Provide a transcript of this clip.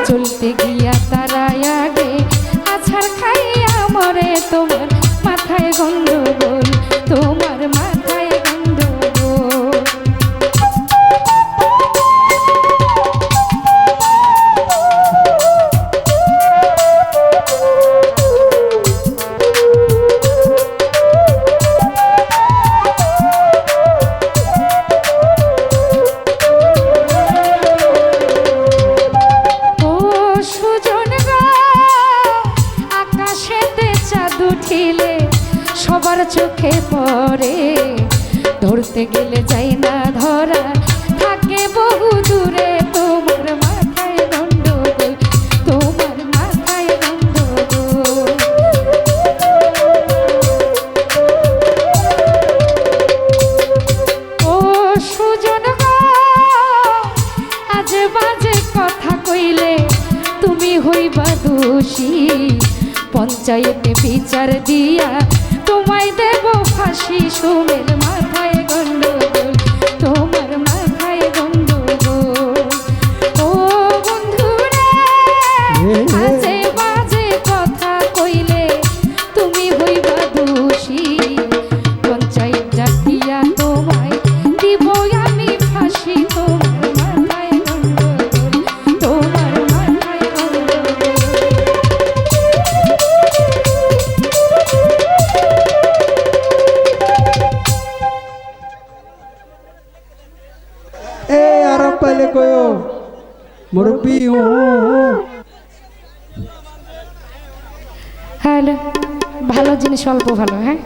চলতে গিয়া তারা আগে আছাড় খাইয়া মরে তোমার মাথায় গন্ডগোল তোমার মাথায় গন্ডগোল সবার চোখে পড়ে ধরতে গেলে যাই না ধরা থাকে বহু দূরে তোমার মাথায় গন্ডগোল তোমার মাথায় গন্ডগোল ও সুজন গো আজ বাজে কথা কইলে তুমি হইবা দোষী পঞ্চায়েতে বিচার দিয়া তোমায় দেব ফাঁসি সুমের মাথায় গন্ডগোল তোমার মাথায় গন্ডগোল ও বন্ধুরা আজে বাজে কথা কইলে তুমি হইবা দোষী পঞ্চায়েত ডাকিয়া তোমায় দিব আমি ফাঁসি তোমার মাথায় গন্ডগোল তোমার মাথায় গন্ডগোল पहले कोयो मुरब्बी हूँ হ্যালো ভালো জিনিস অল্প ভালো হ্যাঁ